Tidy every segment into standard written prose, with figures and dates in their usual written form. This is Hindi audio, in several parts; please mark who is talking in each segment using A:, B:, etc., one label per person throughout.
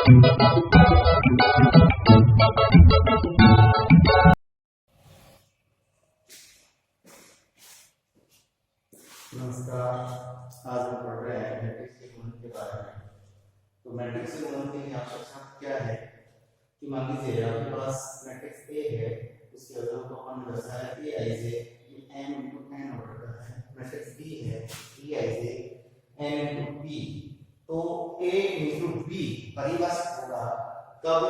A: नमस्कार। आज हम पढ़ रहे हैं मैट्रिक्स के गुणन के बारे में। तो मैट्रिक्स के गुणन के लिए आवश्यकता क्या है कि मान लीजिए आपके पास मैट्रिक्स ए है, उसके अवयव को अपन दर्शाया ए आई जे m into n ऑर्डर का है। मैट्रिक्स बी है e आई जे n into p। तो a into b परिभाषित होगा कब?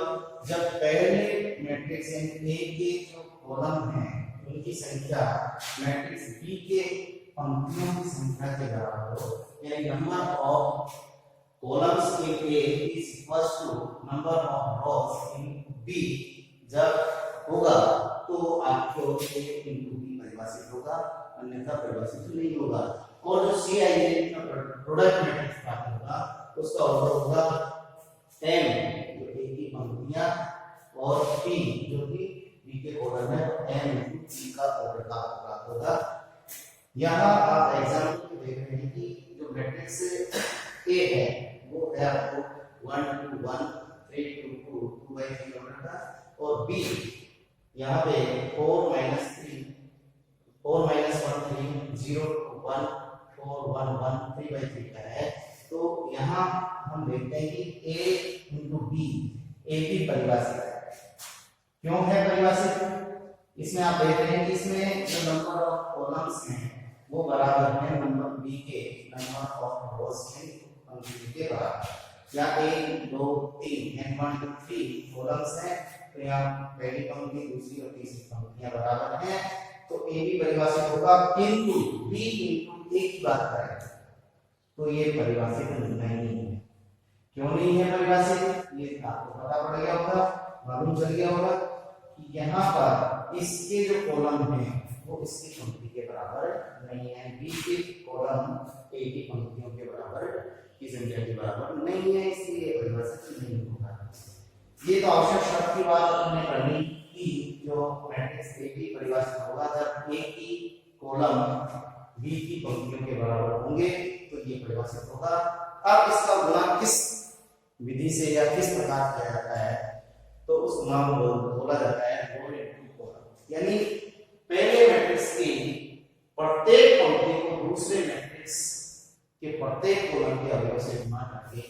A: जब पहले मैट्रिक्स ए के जो कॉलम हैं उनकी संख्या मैट्रिक्स बी के पंक्तियों की संख्या के बराबर हो, यानी number of columns in A is equal to number of rows in B जब होगा तो आपको ए इनटू बी परिभाषित होगा, अन्यथा परिभाषित नहीं होगा। और जो सी आई ए का प्रोडक्ट मैट्रिक्स प्राप्त होगा उसका ऑर्डर होगा m जो ए की पंक्तियां और p जो कि बी के कॉलम है, m इनटू p का ऑर्डर प्राप्त होगा। यहाँ आप एग्जाम्पल देख रहे हैं कि जो मैट्रिक्स ए है वो है आपको 1 2 1 3 2 2 2 by 3 ऑर्डर का, और बी यहाँ पे 4 3 4 1 3 0 1 4 1 1 3 by 3 का है। तो यहाँ हम देखते हैं कि a into b a की परिभाषित है। क्यों है परिभाषित? इसमें आप देख रहे हैं कि इसमें जो नंबर ऑफ कॉलम्स हैं वो बराबर है नंबर बी के नंबर ऑफ रोज के पंक्ति के बराबर। या 1 2 3 n 1 2 3 कॉलम्स हैं, तो यहाँ पहली पंक्ति दूसरी और तीसरी पंक्तियां बराबर हैं, तो a भी परिभाषित होगा। किंतु b into a की बात करें तो ये परिभाषित नहीं है। क्यों नहीं है परिभाषित? ये आपको पता पड़ गया होगा, मालूम चल गया होगा कि यहाँ पर इसके जो कॉलम हैं वो इसकी पंक्ति के बराबर नहीं है, बी के कॉलम ए की पंक्तियों के बराबर की संख्या के बराबर नहीं है, इसलिए परिभाषित नहीं होगा। ये तो आवश्यक शर्त की बात हमने पढ़ी कि जो मैट्रिक्स ए की परिभाषित होगा जब ए की कॉलम बी की पंक्तियों के बराबर होंगे तो ये परिभाषित होगा। अब इसका गुणा किस विधि से या किस प्रकार किया जाता है? तो उस गुणा को बोला जाता है रोल इनटू कॉलम, यानी पहले मैट्रिक्स की प्रत्येक पंक्ति को दूसरे मैट्रिक्स के प्रत्येक कॉलम के अवयव से गुणा करके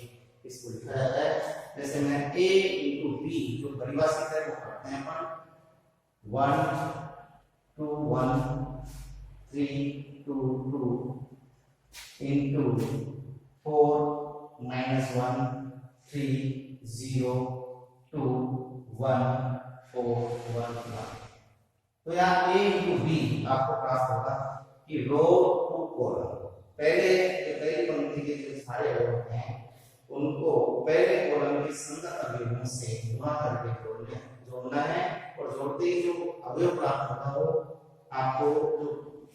A: इसको लिखा जाता है। जैसे मैं a into b जो परिभाषित है वो करते हैं अपन 1 2 1 3 2 2 into 4 -1 3 0 2 1 4 1 1। तो यहाँ a into b आपको प्राप्त होगा कि रो टू कॉलम पहले पंक्ति के जो सारे अवयव हैं उनको पहले कॉलम के संगत अवयवों से गुणा करके जोड़ना है, और जोड़ते ही जो अवयव प्राप्त होगा वो आपको जो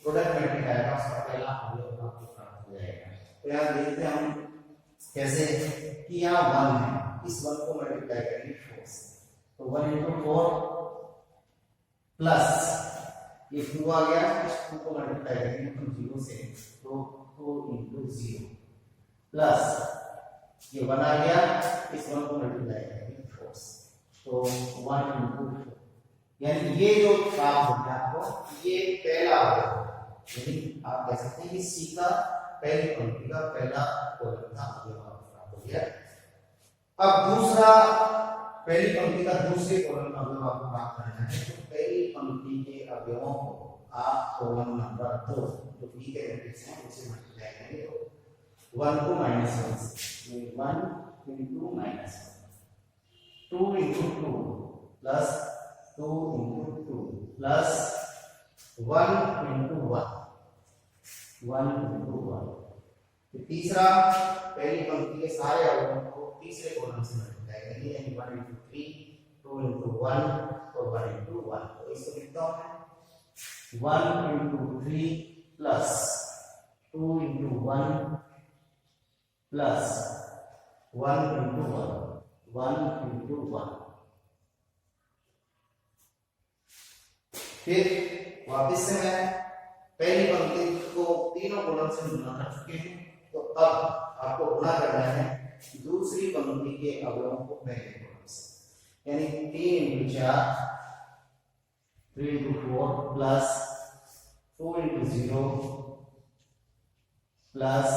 A: प्रोडक्ट मैट्रिक्स आएगा उसका पहला अवयव आपको प्राप्त हो जाएगा। तो यहाँ देखते हैं हम कैसे कि यहाँ 1 है, इस 1 को मल्टीप्लाई करेंगे 4 से, तो 1 into 4 प्लस ये 2 आ गया, इस 2 को मल्टीप्लाई करेंगे तो 0 से, तो 2 into 0 प्लस ये 1 आ गया, इस 1 को मल्टीप्लाई करेंगे 4 से, तो 1 into 4, यानी ये जो प्राप्त हो गया आपको ये पहला अवयव, यानी आप कह सकते हैं कि सी का पहली पंक्ति का पहला कॉलम का अवयव प्राप्त हो गया। अब दूसरा पहली पंक्ति का दूसरे कॉलम का अवयव आपको प्राप्त करना है, तो पहली पंक्ति के अवयवों को आप कॉलम नंबर 2 जो बी के मैट्रिक्स हैं उसे मल्टीप्लाई करेंगे, तो 1 को -1 से 1 into -1 2 into 2 plus 2 into 2 plus 1 into 1 1 into 1। तो तीसरा पहली पंक्ति के सारे अवयवों को तीसरे कॉलम से मल्टीप्लाई करेंगे, यानी 1 into 3 2 into 1 और 1 into 1। तो इसको लिखता हूं मैं 1 into 3 plus 2 into 1 plus 1 into 1 1 into 1। फिर वापस से मैं पहली पंक्ति को तीनों कॉलम से गुणा कर चुके हैं, तो अब आपको गुणा करना है दूसरी पंक्ति के अवयवों को पहले कॉलम से, यानी 3 into 4 3 into 4 plus 4 into 0 plus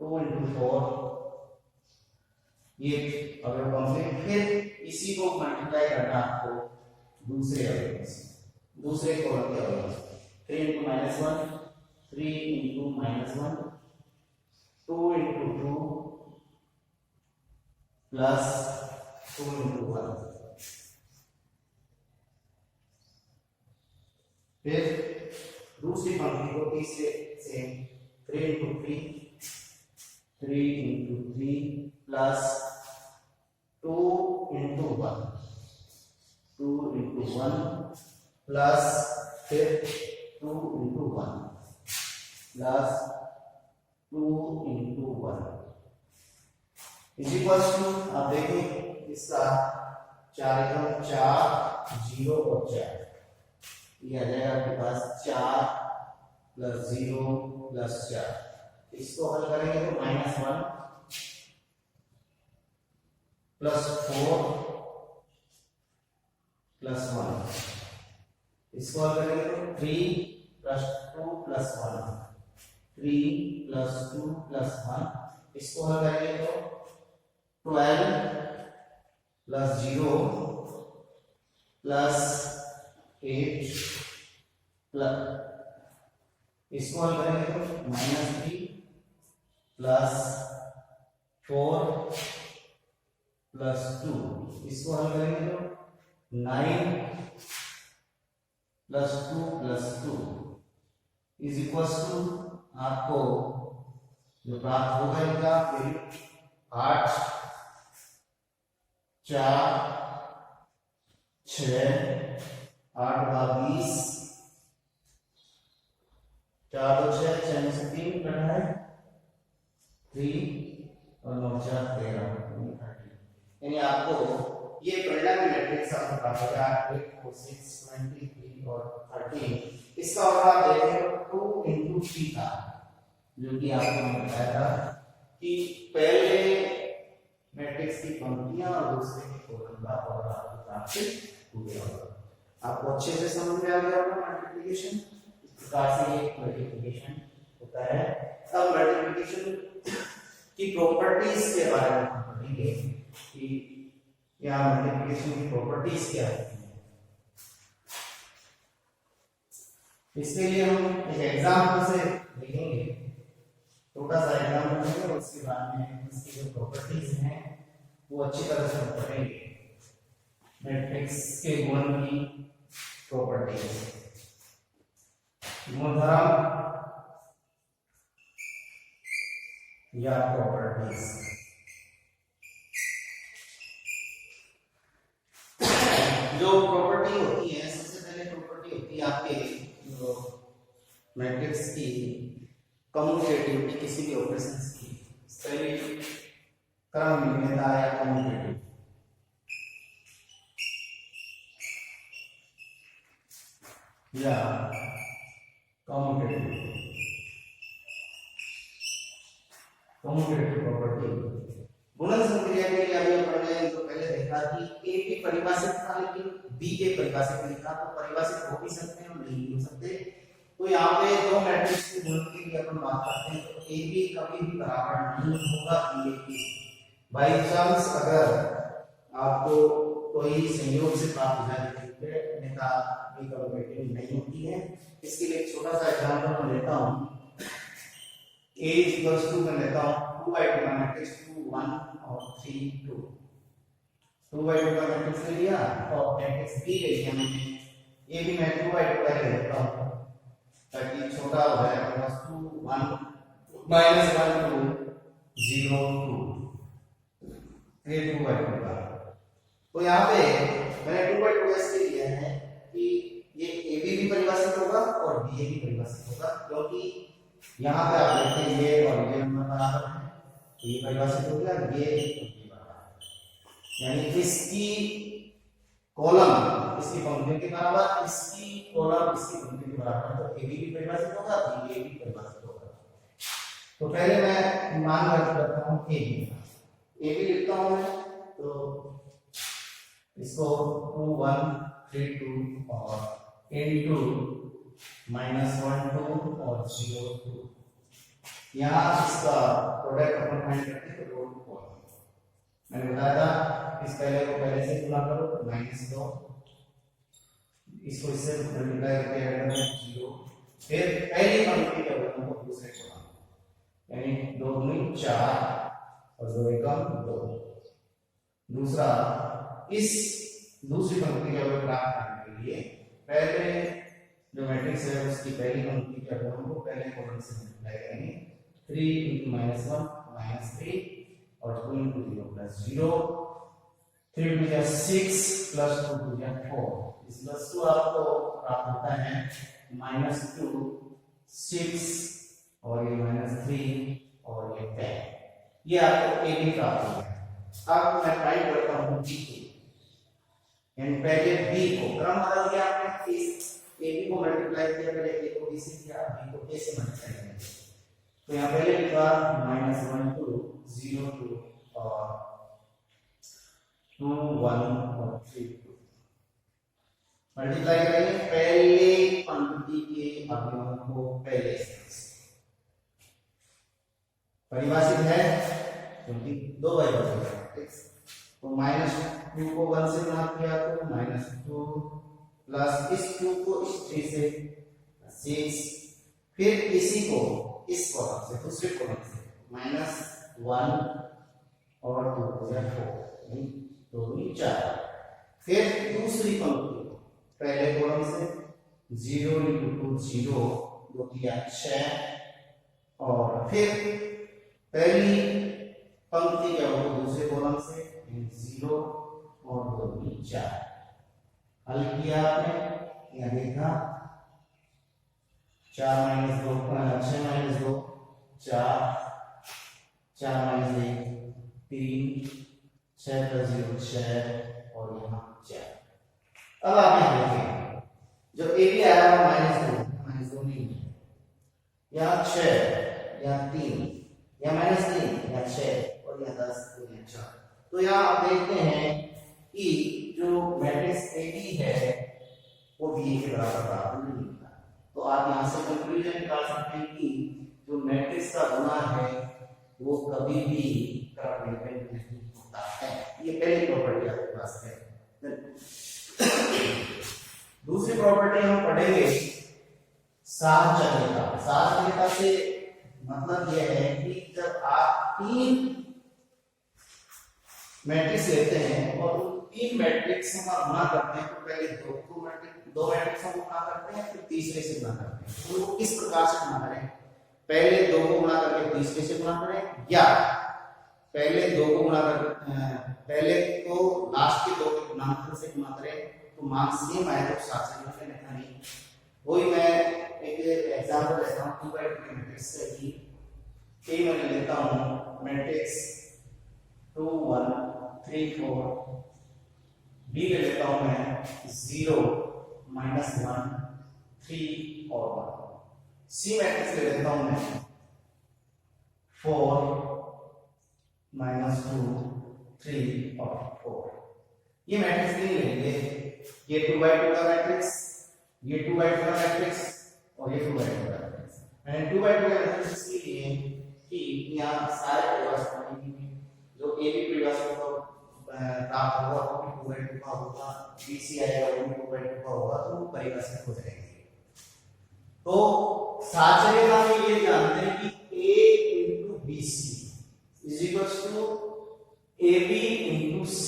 A: 2 into 4, ये अवयव कंप्लीट। फिर इसी को मल्टीप्लाई करना आपको दूसरे अवयव से, दूसरे कॉलम के अवयव से। 3 into -1 3 into -1 2 into 2 plus 2 into 1। फिर दूसरी पंक्ति को तीसरे से 3 into 3 3 into 3 plus 2 into 1 2 into 1 plus फिर 2 into 1 plus 2 into 1 is equal to, आप देखिए इसका 4 एकम 4 0 और 4, ये आ जाएगा आपके पास 4 प्लस 0 प्लस 4। इसको हल करेंगे तो -1 प्लस 4 प्लस 1, इसको हल करेंगे तो 3 प्लस 2 प्लस 1 3 प्लस 2 प्लस 1, इसको हल करेंगे तो 12 प्लस 0 प्लस 8 प्लस, इसको हल करेंगे तो -3 प्लस 4 प्लस 2, इसको हल करेंगे तो 9 plus 2 plus 2 is equal to, आपको जो प्राप्त होगा इनका वैल्यू 8 4 6 8 का 20 4 2 6 6 में से 3 कटा है 3 और 9 4 13, यानी आपको ये परिणामी मैट्रिक्स आपको प्राप्त होगा 8 4 6 23 और 13। इसका और आप देखें तो 2 into 3 था, जो कि आपको मैंने बताया था कि पहले मैट्रिक्स की पंक्तियां और दूसरे के कॉलम का और आपको प्राप्त हो गया होगा। आपको अच्छे से समझ में आ गया होगा मल्टीप्लिकेशन, इस प्रकार से ये मल्टीप्लिकेशन होता है। अब मल्टीप्लिकेशन की प्रॉपर्टीज के बारे में हम पढ़ेंगे कि यहाँ मल्टीप्लिकेशन की प्रॉपर्टीज क्या होती है। इसके लिए हम एक एग्जांपल से देखेंगे, छोटा सा एग्जांपल लेंगे और उसके बाद में इसकी जो प्रॉपर्टीज हैं वो अच्छी तरह से पढ़ेंगे। मैट्रिक्स के गुण की प्रॉपर्टीज, गुणधर्म या प्रॉपर्टीज। जो प्रॉपर्टी होती है, सबसे पहले प्रॉपर्टी होती है आपके जो मैट्रिक्स की कम्यूटेटिविटी, किसी भी ऑपरेशंस की पहली क्रम विनिमेयता या कम्यूटेटिव। या कम्यूटेटिव प्रॉपर्टी। गुणन संक्रिया के लिए अभी हमने तो पहले देखा कि ए की परिभाषित था लेकिन बी के परिभाषित नहीं था, तो परिभाषित हो भी सकते हैं और नहीं भी हो सकते। तो यहाँ पे दो मैट्रिक्स के गुणन के लिए अपन बात करते हैं तो ए बी कभी भी बराबर नहीं होगा बी ए की। बाई चांस अगर आपको कोई संयोग से प्राप्त हो जाए अन्यथा बी कम्यूटेटिव नहीं होती है। इसके लिए एक छोटा सा एग्जांपल मैं लेता हूँ। A इक्वल्स टू मैं लेता हूँ 2 by 2 का मैट्रिक्स 2 1 और 3 2। 2 by 2 का मैट्रिक्स ले लिया और मैट्रिक्स B ले लिया मैंने। ये भी मैं 2 by 2 का ले लेता हूँ ताकि छोटा हो जाए। मेरे पास 2 1 -1 2 0 2 ये 2 by 2 का। तो यहाँ पे मैंने 2 by 2 इसलिए लिया है कि ये AB भी परिभाषित होगा और BA भी परिभाषित होगा, क्योंकि यहाँ पे आप देखते हैं ये और ये नंबर बराबर है, तो ये परिभाषित हो गया, ये बराबर, यानी इसकी कॉलम इसकी पंक्ति के बराबर, इसकी कॉलम इसकी पंक्ति के बराबर, तो ए भी परिभाषित होगा, बी भी परिभाषित होगा। तो पहले मैं मान करता हूँ ए, ए भी लिखता हूं मैं, तो इसको 2 1 3 2 और इनटू -1 2 और 0 2। यहाँ इसका प्रोडक्ट अपन फाइंड करते हैं, तो रो टू कॉलम मैंने बताया था, इस पहले को पहले से गुणा करो -2, इसको इससे मल्टीप्लाई करके ऐड करना 0, फिर पहली पंक्ति के बटन को दूसरे कॉलम, यानी 2 दूनी 4 और 2 एकम 2। दूसरा, इस दूसरी पंक्ति के बटन प्राप्त करने के लिए पहले जो मैट्रिक्स है उसकी पहली पंक्ति के बटन को पहले कॉलम से मल्टीप्लाई करेंगे, 3 × -1 -3 और 2 × 0 + 0, 3 × 6 + 2 × 4। इस +2 आपको प्राप्त होता है -2 6 और ये -3 और ये 10, ये आपको ए बी प्राप्त हो गया। अब मैं फाइंड करता हूँ बी को, यानी पहले बी को क्रम बदल दिया आपने, इस ए बी को मल्टीप्लाई किया, पहले ए को बी से किया, बी को ए से मल्टीप्लाई किया। तो यहाँ पहले लिखा -1 2 0 2 और 2 1 और 3 2। मल्टीप्लाई करेंगे पहले पंक्ति के अवयवों को पहले से, परिभाषित है क्योंकि 2 बाई मैट्रिक्स, तो -2 को 1 से गुणा किया तो -2 प्लस इस 2 को इस 3 से 6, फिर इसी को इस कॉलम से दूसरे कॉलम से -1 और 2 को 4, 2 × 4, फिर दूसरी पंक्ति को पहले कॉलम से 0 × 2 0 2 किया 6, और फिर पहली पंक्ति क्या होगा दूसरे कॉलम से 0 और 2 × 4। हल किया आपने, यहाँ देखा 4 - 2 6 - 2 4 4 - 1 3 6 + 0 6 और यहाँ 4। अब आप यहाँ देखें, जो ए बी आया हुआ -2 नहीं है, यहाँ 6 यहाँ 3 या -3 या 6 और यहाँ 10 तो यहाँ 4। तो यहाँ आप देखते हैं कि जो मैट्रिक्स ए बी है वो बी के बराबर प्राप्त नहीं होता। तो आप यहाँ से कंक्लूजन निकाल सकते हैं कि जो मैट्रिक्स का गुणा है वो कभी भी क्रम डिपेंडेंट नहीं होता है। ये पहली प्रॉपर्टी आपके पास है। दूसरी प्रॉपर्टी हम पढ़ेंगे साहचर्यता। साहचर्यता से मतलब यह है कि जब आप 3 मैट्रिक्स लेते हैं और उन 3 मैट्रिक्स का गुणा करते हैं, तो पहले दो मैट्रिक्सों को गुणा करते हैं, फिर तीसरे से गुणा करते हैं। उनको किस प्रकार से गुणा करें? पहले 2 को गुणा करके तीसरे से गुणा करें, या पहले 2 को गुणा कर पहले तो लास्ट के 2 के गुणांक से गुणा करें, तो मान सेम आए तो साहचर्य में लिखा नहीं। वही मैं एक एग्जांपल लेता हूं 2 के मैट्रिक्स से कि ए मैं लेता हूं मैट्रिक्स 2 1 3 4, बी ले लेता हूं मैं 0 -1 3 और 1, सी मैट्रिक्स ले लेता हूं मैं 4 -2 3 और 4। ये मैट्रिक्स नहीं लेंगे, ये 2x2 का मैट्रिक्स, ये 2x2 का मैट्रिक्स और ये 2x2 का मैट्रिक्स। मैंने 2x2 का मैट्रिक्स इसलिए लिए कि यहाँ सारे परिभाषा जो ए बी परिभाषा को प्राप्त होगा वो 2x2 का होगा, बी सी आएगा वो 2x2 का होगा, तो परिभाषा हो जाएगी। तो साहचर्यता में ये जानते हैं कि a × bc = ab × c।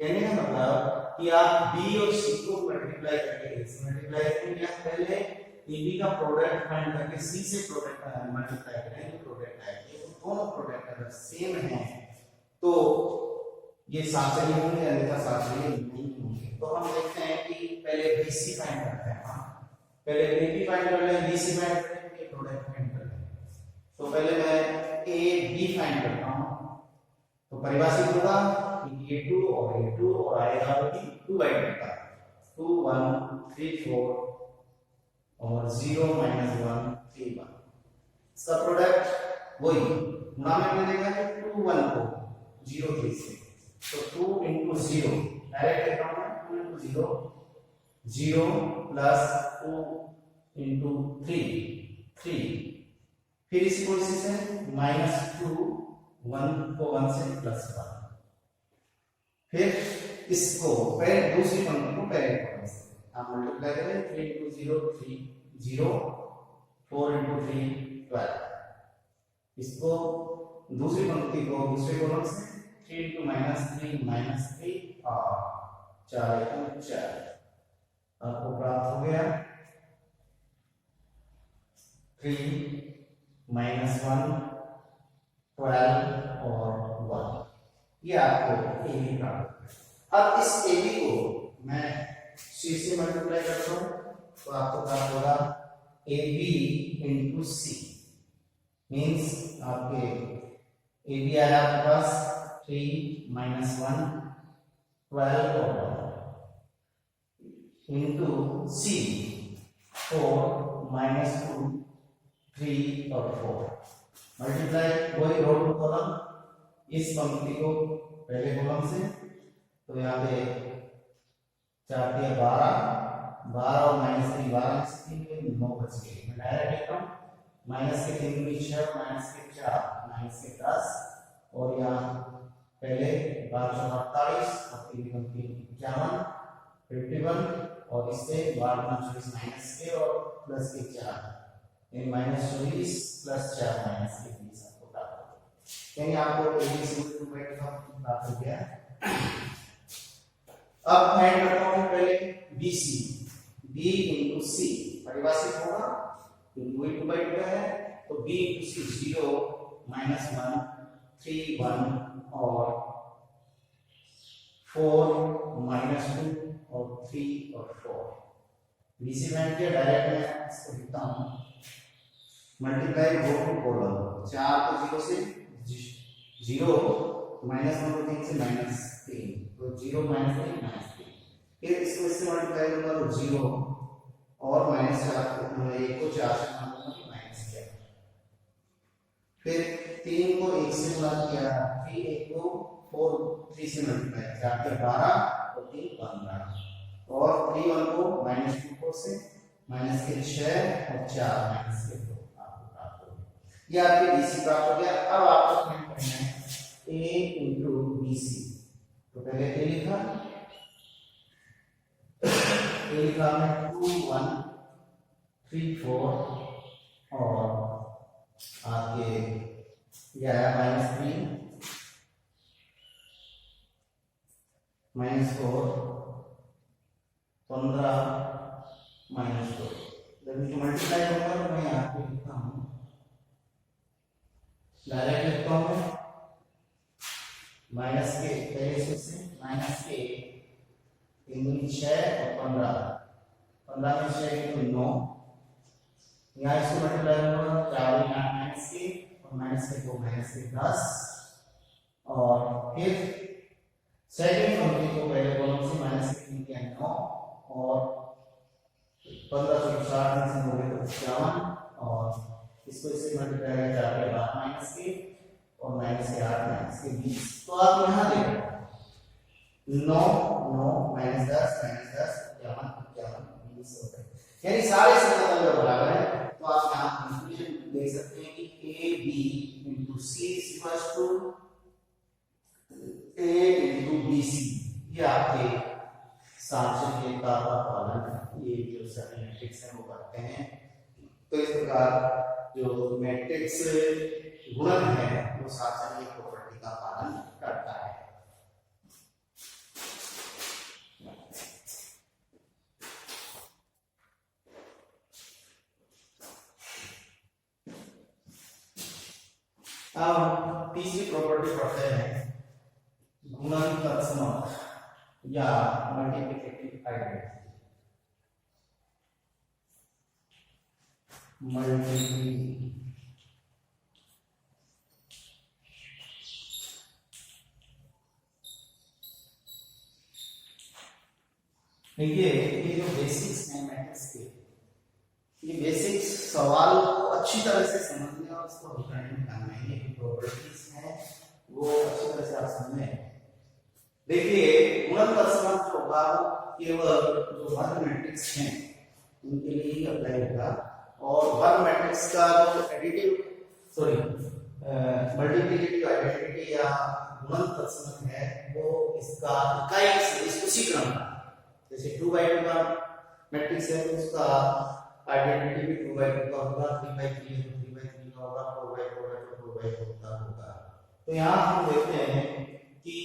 A: कहने का मतलब कि आप b और c को मल्टीप्लाई करके मल्टीप्लाई करेंगे, पहले ab का प्रोडक्ट फाइंड करके c से प्रोडक्ट मल्टीप्लाई करेंगे, प्रोडक्ट आएगा। तो दोनों प्रोडक्ट अगर सेम है तो ये साहचर्य होंगे, अन्यथा साहचर्य नहीं होंगे। तो हम देखते हैं कि पहले bc फाइंड करते हैं, पहले ab फाइंड कर लें, bc फाइंड कर लें, प्रोडक्ट फाइंड कर लें। तो पहले मैं ab फाइंड करता हूं, तो परिभाषित होगा कि ये 2 और ये 2 और आएगा वो 2/2 का 2 1 3 4 और 0 -1 3 1। इसका प्रोडक्ट वही गुणा में मिलेगा कि 2 1 को 0 3 से, तो 2 into 0 डायरेक्ट लिखता हूं मैं, 2 into 0 0 plus 2 into 3 फिर इसी को इसी से -2 1 को 1 से +1, फिर इसको पहले दूसरी पंक्ति को पहले कॉलम से आप मल्टीप्लाई करें, 3 into 0 3 0 4 into 3 12, इसको दूसरी पंक्ति को दूसरे कॉलम से 3 into -3 और 4 into 4 आपको प्राप्त हो गया 3 -1 12 और 1, ये आपको ए बी प्राप्त। अब इस ए बी को मैं सी से मल्टीप्लाई करता हूं तो आपको प्राप्त होगा A B into C, means आपके ए बी आया आपके पास 3 -1 12 और 1 इंटू सी 4 -2 3 और 4, मल्टीप्लाई वही रो टू कॉलम, इस पंक्ति को पहले कॉलम से, तो यहाँ पे 4 3 12 और -3 12 9 बच गए, मैं डायरेक्ट लिखता हूँ -3 में 6 -4 -10 और यहाँ पहले 12 48 और 3 51 51 और इससे 12 -24 और प्लस के 4 -24 प्लस 4 -20 आपको प्राप्त हो गया, यानी आपको ए सी प्राप्त हो गया। अब ऐड करता हूं पहले बी सी, बी इंटू सी परिभाषित होगा, इंटू बाई 2 है तो बी इंटू सी 0 -1 3 1 और 4 -2 और 3 और 4, बी सी मैंने किया डायरेक्ट मैं इसको लिखता हूं मल्टीप्लाई रो टू कॉलम, 4 को 0 से 0 -1 को 3 से -3 तो 0 -3 -3, फिर इसको इससे मल्टीप्लाई करूंगा तो 0 और -4 को 1 को 4 से मल्टीप्लाई -4, फिर 3 को 1 से गुणा किया 3 1 को 4 3 से मल्टीप्लाई 4 के 12 और 3 15 और 3 1 को -2 4 से माइनस के 6 और 4 माइनस के 2 आपको प्राप्त हो गया, ये आपके बीसी प्राप्त हो गया। अब आपको फाइंड करना है a into bc, तो पहले a लिखा मैं 2 1 3 4 और आपके ये आया -3 -4 15 -2, जब इसको मल्टीप्लाई करूंगा तो मैं यहाँ पे लिखता हूँ डायरेक्ट लिखता हूँ मैं माइनस के पहले से माइनस के 3 6 और 15 15 में 6 तो 9, यहाँ इसको मल्टीप्लाई करूंगा 4 माइनस के और माइनस के 2 माइनस के 10 और फिर सेकंड पंक्ति को पहले कॉलम से माइनस के 3 के 9 और 15 से 60 से हो गए तो 51 और इसको इससे मल्टीप्लाई करें 4 के बाद माइनस के और माइनस के 8 माइनस के 20, तो आप यहाँ देखो 9 9 -10 -10 51 51 20 हो गए, यानी सारे समीकरण जब बराबर है तो आप यहाँ कंक्लूजन देख सकते हैं कि a b into c is equals to a into bc, ये आपके सांख्यिकी का पालन ये जो सभी मैट्रिक्स है वो करते हैं। तो इस प्रकार जो मैट्रिक्स गुणन है वो सांख्यिकी प्रॉपर्टी का पालन करता है। अब तीसरी प्रॉपर्टी पढ़ते हैं गुणन तत्समक या मल्टीप्लिकेटिव आइडेंटिटी। ये जो बेसिक्स हैं मैथ्स के, ये बेसिक्स सवाल को अच्छी तरह से समझने और उसको हल करने में काम आएंगे। प्रॉपर्टीज हैं वो अच्छी तरह से आप समझें। देखिए गुणन तत्सम जो होगा केवल जो वर्ग मैट्रिक्स हैं उनके लिए ही अप्लाई होगा, और वर्ग मैट्रिक्स का जो एडिटिव सॉरी मल्टीप्लिकेटिव आइडेंटिटी या गुणन तत्सम है वो इसका इकाई से उसी क्रम का, जैसे 2/2 का मैट्रिक्स है तो उसका आइडेंटिटी भी 2/2 का होगा, 3/3 है तो 3/3 का होगा, 4/4 है तो 4/4 का होगा। तो यहाँ हम देखते हैं कि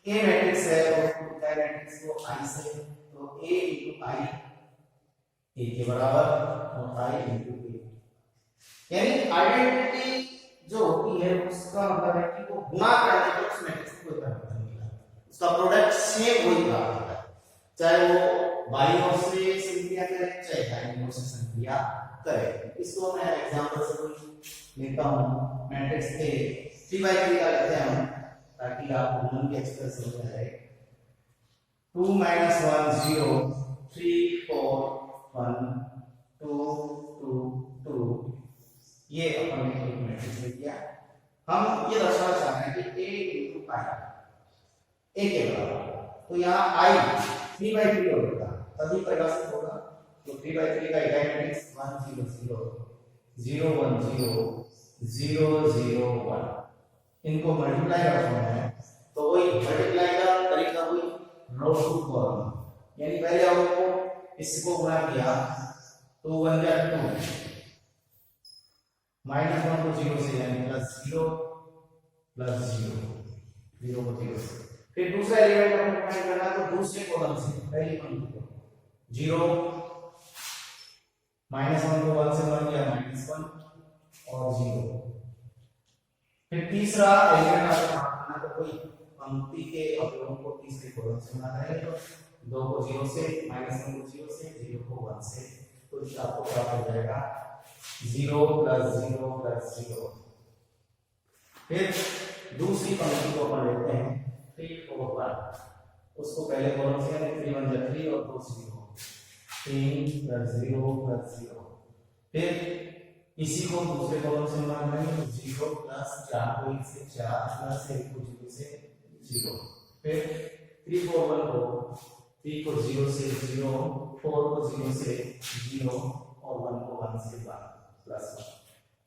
A: A मैट्रिक्स है और इकाई मैट्रिक्स को I से, तो A into I A के बराबर और I into A, यानी आइडेंटिटी जो होती है उसका मतलब है कि वो गुणा करने पर उस मैट्रिक्स में कोई परिवर्तन नहीं आता, उसका प्रोडक्ट सेम वही प्राप्त होता है, चाहे वो बाईं ओर से संक्रिया करे चाहे दाईं ओर से संक्रिया करे। इसको मैं एग्जांपल से लेता हूं, मैट्रिक्स A 3/3 का लेते हैं हम ताकि आपको गुणन की अच्छी तरह समझ आए। 2 - 1 0 3 4 1 2 2 2 ये अपन ने एक मैट्रिक्स ले लिया। हम ये दर्शाना चाह रहे हैं कि A into I A के बराबर, तो यहाँ I 3/3 होगा तभी परिभाषित होगा, तो 3/3 का इकाई मैट्रिक्स 1 0 0 0 1 0 0 0 1, इनको मल्टीप्लाई करना है तो वही मल्टीप्लाई का तरीका वही रो टू कॉलम, यानी पहले आपको इसको गुणा किया तो 1 जा 2 -1 को 0 से यानी +0 +0 0 को 0 से, फिर दूसरा एलिमेंट हमको फाइंड करना है तो दूसरे कॉलम से पहली पंक्ति को 0 -1 को 1 से 1 किया -1 और 0, फिर तीसरा एलिमेंट आपको मानना तो कोई पंक्ति के अवयवों को तीसरे कॉलम से गुणा करेंगे, तो 2 को 0 से -1 को 0 से 0 को 1 से, तो आपको प्राप्त हो जाएगा 0 + 0 + 0। फिर दूसरी पंक्ति को अपन लेते हैं 3 4 1, उसको पहले कॉलम से यानी 3 1 जा 3 और 2 0 3 + 0 + 0, फिर इसी को दूसरे कॉलम से गुणा करेंगे तो 0 + 4 को 1 से 4 + 1 को 0 से 0, फिर 3 4 1 को 3 को 0 से 0 4 को 0 से 0 और 1 को 1 से 1 +1।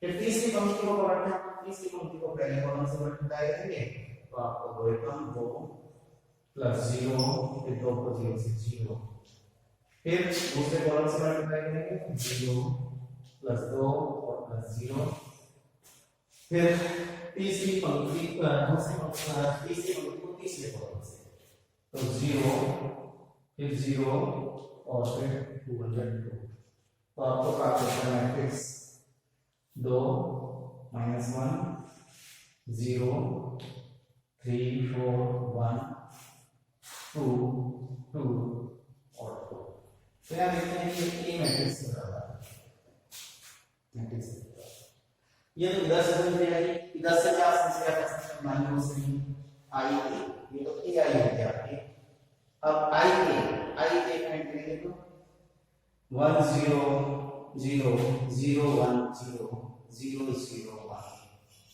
A: फिर तीसरी पंक्ति को पढ़ते हैं, तीसरी पंक्ति को पहले कॉलम से मल्टीप्लाई करेंगे तो आपको 2 एकम 2 + 0, फिर 2 को 0 से 0, फिर दूसरे कॉलम से मल्टीप्लाई करेंगे 0 + 2 और +0, फिर तीसरी पंक्ति तीसरी पंक्ति को तीसरे कॉलम से तो 0 फिर 0 और फिर 202, तो आपको प्राप्त होता है मैट्रिक्स 2 - 1 0 3 4 1 2 2 और 2। तो यहाँ देखते हैं कि ये मैट्रिक्स बराबर है मैट्रिक्स, ये तो इधर से समझ में आई, इधर से क्या समझ कर सकते हैं -i ये तो ai हो गया आपके। अब i के फाइंड करेंगे तो 1 0 0 0 1 0 0 0 1,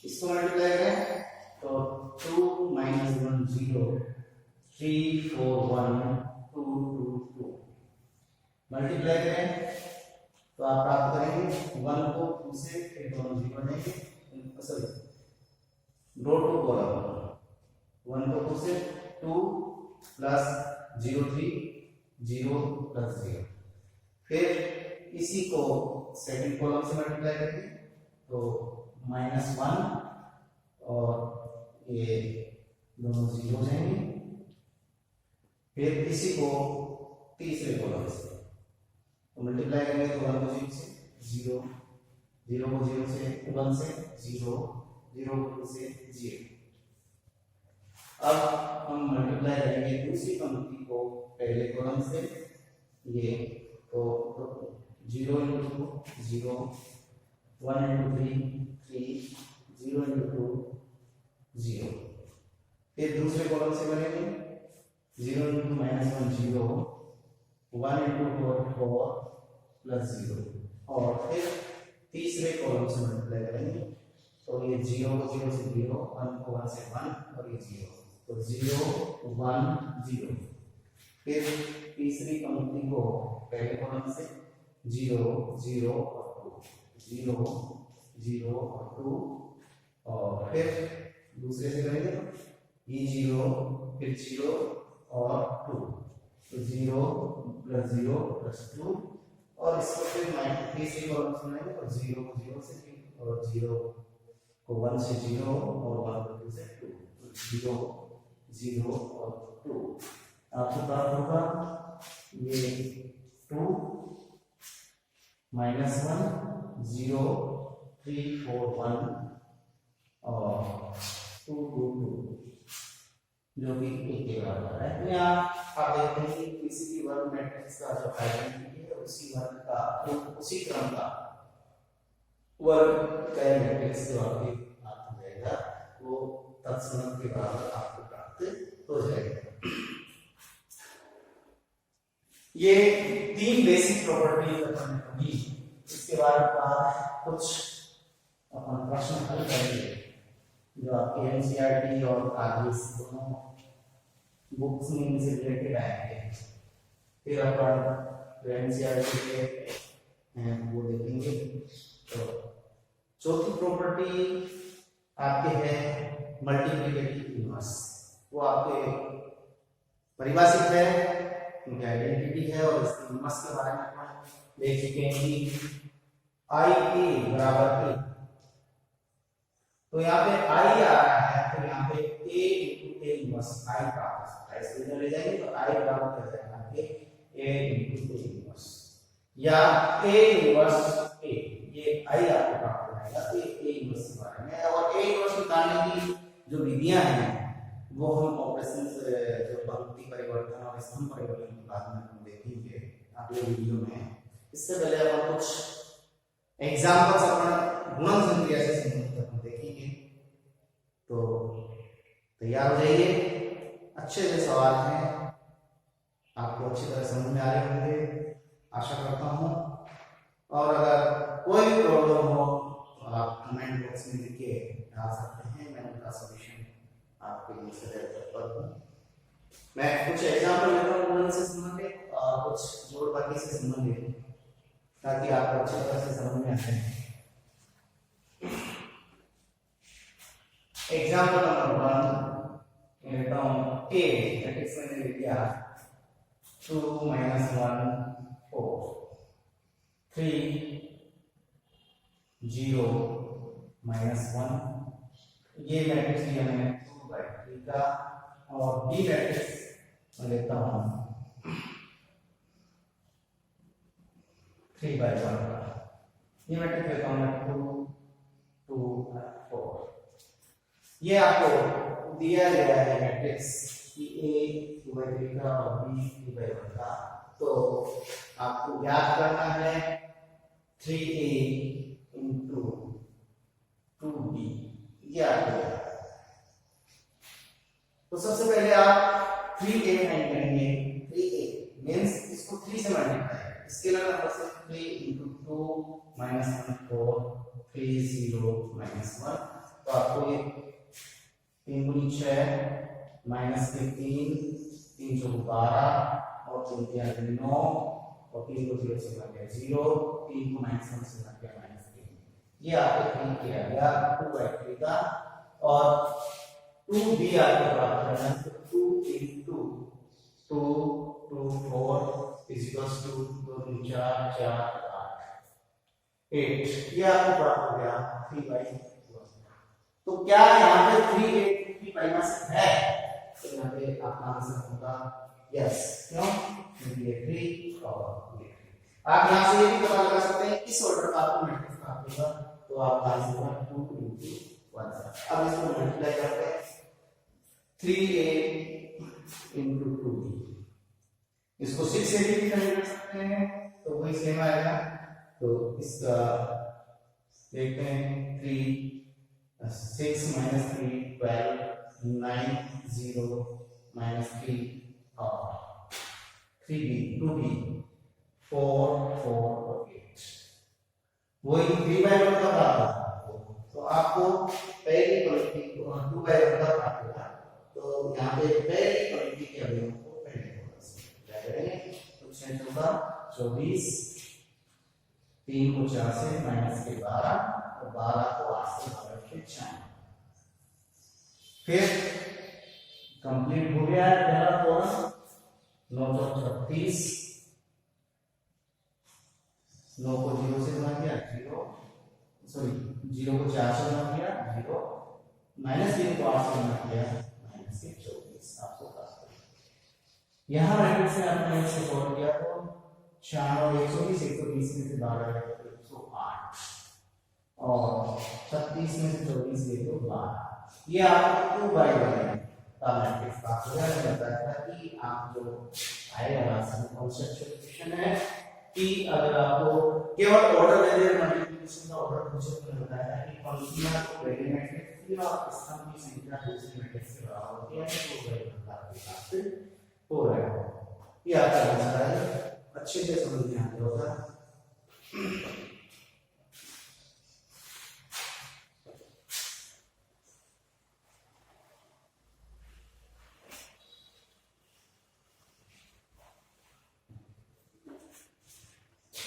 A: इसको मल्टीप्लाई करें तो 2 - 1 0 3 4 1 2 2 2, मल्टीप्लाई करें तो आप प्राप्त करेंगे 1 को 2 से फिर दोनों 0 देंगे, सॉरी रो टू कॉलम 1 को 2 से 2 + 0 3 0 + 0, फिर इसी को सेकंड कॉलम से मल्टीप्लाई करेंगे तो -1 और ये दोनों 0 जाएंगे, फिर इसी को तीसरे कॉलम से तो मल्टीप्लाई करेंगे तो 1 को 0 से 0 0 को 0 से 1 से 0 0 को 2 से 0। अब हम मल्टीप्लाई करेंगे दूसरी पंक्ति को पहले कॉलम से, ये तो 0 × 2 0 1 × 3 3 0 × 2 0, फिर दूसरे कॉलम से करेंगे 0 × -1 0 1 × 4 4 + 0, और फिर तीसरे कॉलम से मल्टीप्लाई करेंगे तो ये 0 को 0 से 0, 1 को 1 से 1 और ये 0, तो 0 1 0। फिर तीसरी पंक्ति को पहले कॉलम से 0 0 और 2, 0 0 और 2, और फिर दूसरे से करेंगे तो ये 0 फिर 0 और 2, तो 0 प्लस 0 प्लस 2, और इसको फिर तीसरी कॉलम सुनाएंगे तो 0 को 0 से 3 और 0 को 1 से 0 और 1 को 2 से 2, तो 0 0 और 2 आपके पास होगा ये 2 माइनस 1 0 3 4 1 और 2 2 2 जो कि 1 के बराबर है। तो यहाँ आप देखते हैं कि किसी भी वर्ग मैट्रिक्स का जो आइडेंटिटी है उसी वर्ग का उसी क्रम का वर्ग का मैट्रिक्स जो आपके हाथ में जाएगा वो तत्सम के बराबर आपको प्राप्त हो जाएगा। ये 3 बेसिक प्रॉपर्टी अपन होगी, इसके बाद कुछ अपन प्रश्न हल करेंगे जो आपके एनसीईआरटी और आगे दोनों बुक्स में इनसे रिलेटेड आएंगे। फिर अपन एनसीईआरटी के वो देखेंगे। तो चौथी प्रॉपर्टी आपके है मल्टीप्लिकेटिव इनवर्स, वो आपके परिभाषित है, उनकी आइडेंटिटी है और इसके इनवर्स के बारे में अपन देख चुके हैं कि आई ए बराबर ए। तो यहाँ पे आई आ रहा है तो यहाँ पे a into a इनवर्स आई प्राप्त हो सकता है। इसको इधर ले जाएंगे तो आई बराबर हो जाएगा आपके a into a इनवर्स या a इनवर्स a, ये आई आपको प्राप्त हो जाएगा a इनवर्स के बारे में। और a इनवर्स निकालने की जो विधियां हैं वो हम ऑपरेशन जो पंक्ति परिवर्तन और स्तंभ परिवर्तन के बाद में हम देखेंगे अगले वीडियो में। इससे पहले अपन कुछ एग्जांपल्स अपन गुणन संक्रिया से संबंधित अपन देखेंगे। तो तैयार हो जाइए, अच्छे से सवाल हैं, आपको अच्छी तरह समझ में आ रहे होंगे आशा करता हूँ। और अगर कोई भी प्रॉब्लम हो तो आप कमेंट बॉक्स में लिख के डाल सकते हैं, मैं उनका सॉल्यूशन आपके लिए शेयर करता हूँ। मैं कुछ एग्जांपल लेता हूँ गुणन से संबंधित और कुछ जोड़ बाकी से संबंधित, ताकि आपको अच्छी तरह से समझ में आ जाए। एग्जांपल नंबर 1 लेता हूँ a, मैट्रिक्स मैंने ले लिया 2 1 4 3 0 -1, ये मैट्रिक्स लिया मैंने 2/3 का। और b मैट्रिक्स मैं लेता हूँ 3/1 का। ये मैट्रिक्स लेता हूँ मैं 2 2 4। ये आपको दिया गया है मैट्रिक्स कि a 2/3 का और b 3/1 का। तो आपको याद करना है 3a into 2b, ये आपको याद है। तो सबसे पहले आप 3a फाइंड करेंगे। 3a मींस इसको 3 से मल्टीप्लाई, इसके अलावा से 3 into 2 -1 4 3 0 -1, तो आपको ये 3 गुनी 6 -3 3 चौक 12 और 3 3 9 और 3 को 0 से काट दिया 0, 3 को -1 से काट दिया -3। ये आपको 3 किया गया 2/3 का। और 2b आपको प्राप्त करना है, तो 2 into 2 2 4 is equals to 2 4 4 8, ये आपको प्राप्त हो गया 3/2। तो क्या यहाँ पे 3 की परिभाषा है? तो यहाँ पे आपका आंसर होगा यस। क्यों? क्योंकि ये 3 और ये 3। आप यहाँ से ये भी पता लगा सकते हैं किस ऑर्डर का आपको मैट्रिक्स प्राप्त होगा, तो आपका आंसर होगा 2 into 1। अब इसको मल्टीप्लाई करते हैं 3a into 2b, इसको 6 से भी कर सकते हैं तो वही सेम आएगा। तो इसका देखते हैं 3 6 -3 12 9 0 -3 और 3b 2b 4 4 और 8, वही 3/1 का था तो आपको पहली पंक्ति को 2 बाय 1 का पार्ट होगा, तो यहाँ पे पहली पंक्ति के अवयवों को पहले कॉलम से क्या करेंगे, तो 6 होगा 24, 3 को 4 से माइनस के 12 और 12 को 8 से भाग के 4। फिर कंप्लीट हो गया है पहला कॉलम। 9 को 36, 9 को 0 से गुणा किया 0, सॉरी 0 को 4 से गुणा किया 0, माइनस 3 को 8 से गुणा किया माइनस 24 आपको प्राप्त हुआ। यहाँ मैट्रिक्स में आपने इसे सॉल्व किया तो 4 और 120, 120 में से 12 गए तो 108 और 36 में से 24 गए तो 12। ये आपको 2 बाय 1 का मैट्रिक्स प्राप्त हो गया। मैंने बताया था कि आप जो आएगा रास्ते में कॉन्सेप्चुअल क्वेश्चन है कि अगर आपको केवल ऑर्डर लिनियर मल्टीप्लिकेशन का ऑर्डर पूछे तो मैंने बताया कि पंक्तियां को पहले मैट्रिक्स की और स्तंभ की संख्या दूसरे मैट्रिक्स के बराबर होती है, तो वही आपके पास से हो रहा है। ये आपका आंसर है, अच्छे से समझ में आ गया होगा।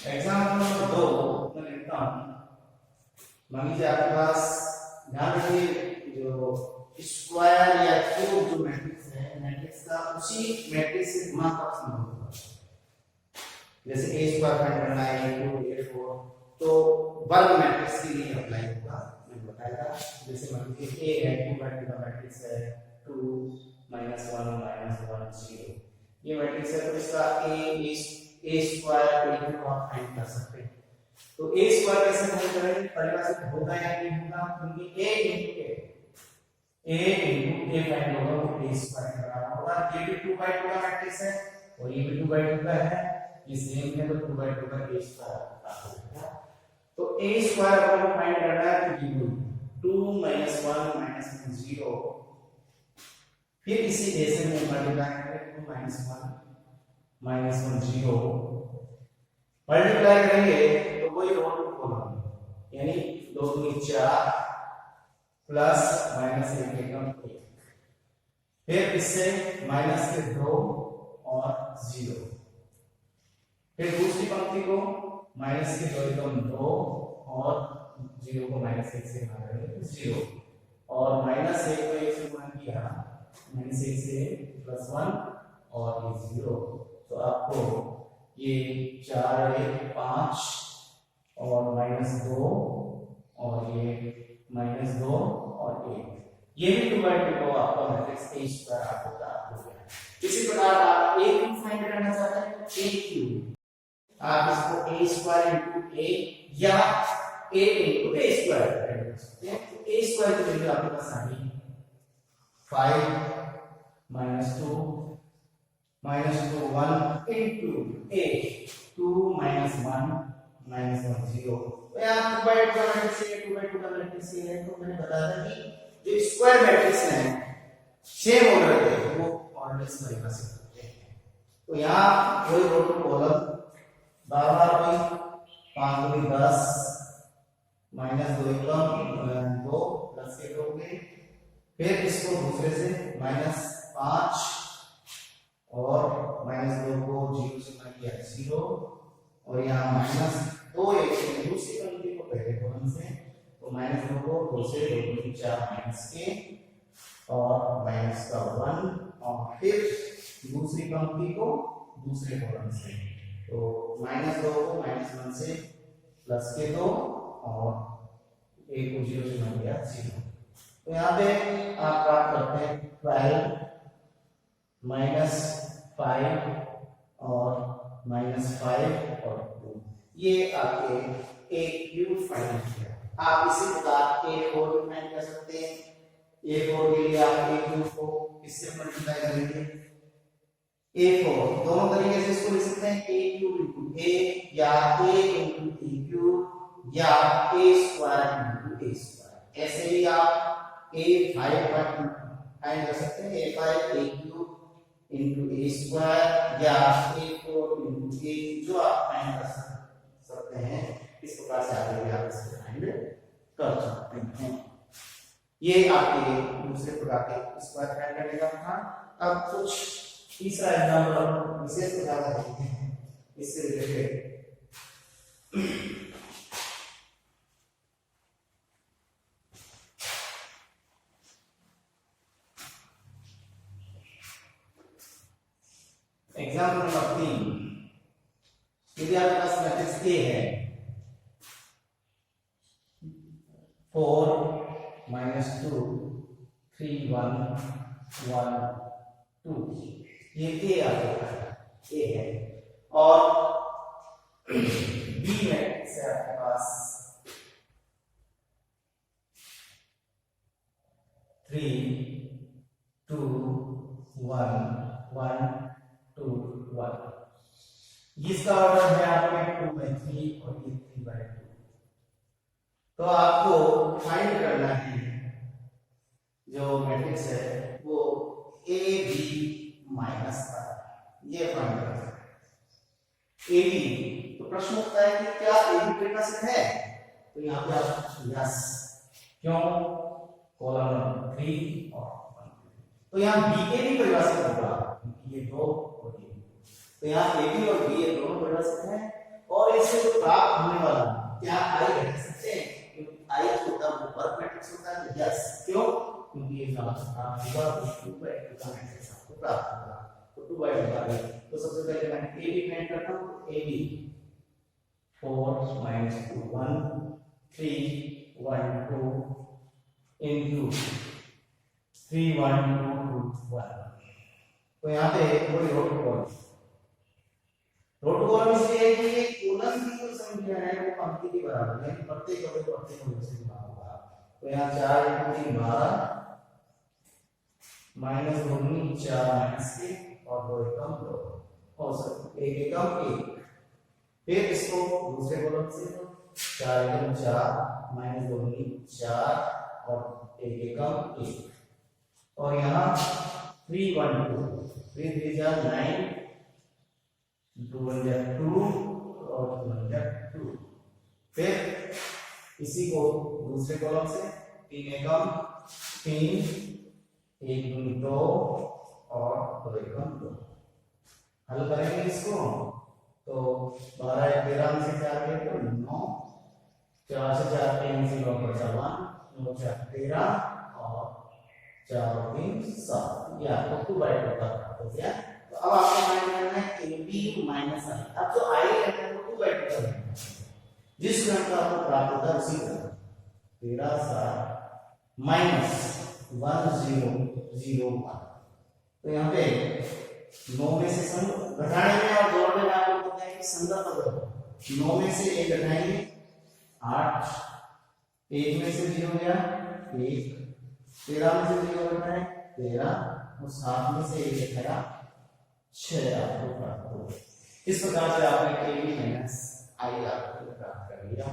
A: एग्जाम्पल नंबर 2 मैं लिखता हूं। मान लीजिए आपके पास, ध्यान रखिए, जो स्क्वायर या क्यूब जो मैट्रिक्स है, मैट्रिक्स का उसी मैट्रिक्स से गुणा का संबंध होगा। जैसे a स्क्वायर फाइंड करना है, a4 तो वर्ग मैट्रिक्स के लिए अप्लाई होगा, मैंने बताया था। जैसे मान लीजिए a है, 2 बाय 2 का मैट्रिक्स है, 2 -1 -1 0 ये मैट्रिक्स है, तो इसका a स्क्वायर को आप फाइंड कर सकते हैं। तो a स्क्वायर कैसे फाइंड करेंगे, परिभाषित होगा या नहीं होगा, क्योंकि a फाइंड होगा तो a स्क्वायर बराबर होगा। ये भी 2 बाय 2 का मैट्रिक्स है और ये भी 2 बाय 2 का है, ये सेम है, तो 2 बाय 2 का a स्क्वायर प्राप्त हो जाएगा। तो a स्क्वायर अगर हमें फाइंड करना है तो ये 2 -1 -0, फिर इसी a से मल्टीप्लाई करेंगे, 2 -1 0 मल्टीप्लाई करेंगे तो वही रो टू कॉलम, यानी 2 दूनी 4 प्लस माइनस 1 एकम 1, फिर इससे माइनस के 2 और 0, फिर दूसरी पंक्ति को माइनस के 2 एकम 2 और 0 को माइनस 1 से भाग करेंगे 0 और माइनस 1 को 1 से गुणा किया, माइनस 1 से +1 और ये 0, तो आपको ये 4 1 5 और -2 और ये -2 और 1, ये भी 2 बाय 2 को आपका मैट्रिक्स a स्क्वायर आपको प्राप्त हो गया। इसी प्रकार आप a क्यूब फाइंड करना चाहते हैं, a क्यूब आप इसको a स्क्वायर इनटू a या a इनटू a स्क्वायर कर सकते हैं। तो a स्क्वायर की वैल्यू आपके पास आ गई 5 -2 -2 1 into a 2 -1 -1 0। तो यहाँ 2 बाय 2 का मैट्रिक्स है, 2 बाय 2 का मैट्रिक्स है, तो मैंने बताया था कि जो स्क्वायर मैट्रिक्स है सेम ऑर्डर के वो ऑर्डर्स परिभाषित होते हैं। तो यहाँ वही रो टू कॉलम बार-बार वही 5 दूनी 10 -2 एकम 2 प्लस के दोगे, फिर इसको दूसरे से -5 और -2 को 0 से गुणा किया 0 और यहाँ -2 एक से दूसरी पंक्ति को पहले कॉलम से, तो -2 को 2 से 2 दूनी 4 माइनस के और माइनस का 1 और फिर दूसरी पंक्ति को दूसरे कॉलम से, तो -2 को -1 से प्लस के 2 और 1 को 0 से गुणा किया 0। तो यहाँ पे आप प्राप्त करते हैं 12 -5 और -5 और 2, ये आपके a क्यूब फाइंड किया। आप इसी प्रकार a4 भी फाइंड कर सकते हैं। a4 के लिए आप a क्यूब को इससे मल्टीप्लाई करेंगे, a4 दोनों तरीके से इसको लिख सकते हैं, a क्यूब इनटू a या a इनटू a क्यूब या a square into a square. ऐसे ही आप a5 फाइंड कर सकते हैं, a5 a cube into a square या a4 इनटू a, जो आप फाइंड कर सकते हैं। इस प्रकार से आगे भी आप इसको फाइंड कर सकते हैं। ये आपके दूसरे प्रकार के स्क्वायर ट्रायंगल का था। अब कुछ तीसरा एग्जांपल हम विशेष को ज्यादा देखते हैं इससे रिलेटेड। एग्जाम्पल नंबर 3, यदि आपके पास मैट्रिक्स ए है 4 -2 3 1 1 2, ये ए आपके ए है। और बी मैट्रिक्स है आपके पास 3 2 1 1 2 1, इसका ऑर्डर है आपके 2/3 और ये 3/2। तो आपको फाइंड करना है जो मैट्रिक्स है वो ए बी माइनस का, ये फाइंड करना है ए बी। तो प्रश्न उठता है कि क्या ए बी ट्री का सेट है? तो यहाँ पे आप यस, क्यों? कॉलम नंबर 3 और 1, तो यहाँ बी के भी परिभाषित होगा, ये दो और ये, तो यहाँ ए बी और बी ये दोनों परिभाषित हैं। और इससे जो प्राप्त होने वाला क्या आई रख सकते हैं? आई होता है वर्ग मैट्रिक्स होता है, यस, क्यों? क्योंकि ये होगा 2/2 का मैट्रिक्स आपको प्राप्त होगा। तो 2/2 का, तो सबसे पहले मैं ए बी फाइंड करता हूं। A B 4 -2 1 3 1 2 into 3 1 2 2 1। तो यहाँ पे कोई रो टू कॉलम इसलिए है कि ये कॉलम की जो संख्या है वो पंक्ति के बराबर है, प्रत्येक कॉलम को प्रत्येक कॉलम से गुणा होगा। तो यहाँ 4 × 3 12 -2 4 -1 और 2 एकम 2 और सब 1 एकम 1। फिर इसको दूसरे कॉलम से 4 × 4 -2 4 और 1 एकम 1। और यहाँ 3 1 2 3 3 9 2 1 2 और 2 1 2। फिर इसी को दूसरे कॉलम से 3 एकम 3 1 2 2 और 2 एकम 2। हल करेंगे इसको तो 12 13 से 4 गए तो 9, 4 से 4 3 से 9 बचा 1, 9 4 13 और 4 और 3 7। ये आपको 2/2 का प्राप्त हो गया। तो अब आपको फाइंड करना है ए बी माइनस आई। अब जो आई है वो 2/2 का है, जिस क्रम का आपको प्राप्त होता है उसी क्रम 13 7 -1 0 0 1। तो यहाँ पे 9 में से सम घटाने में और जोड़ने में आपको पता है कि संदर्भ पकड़ो। 9 में से 1 घटाएंगे 8, 1 में से 0 गया 1, 13 में से 0 घटाएं 13 और 7 में से 1 घटाया 6 आपको प्राप्त हो। इस प्रकार से आपने ए बी माइनस आई आपको प्राप्त कर लिया।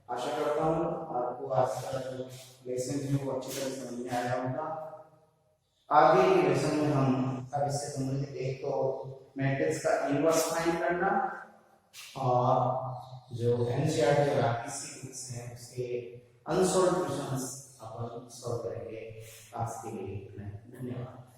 A: आशा करता हूँ आपको आज का जो लेसन है वो अच्छी तरह समझ में आया होगा। आगे के लेसन में हम अब इससे संबंधित एक तो मैट्रिक्स का इनवर्स फाइंड करना और जो एनसीईआरटी और आरपीसी बुक्स हैं उसके अनसॉल्व्ड क्वेश्चंस अपन सॉल्व करेंगे। आज के लिए धन्यवाद।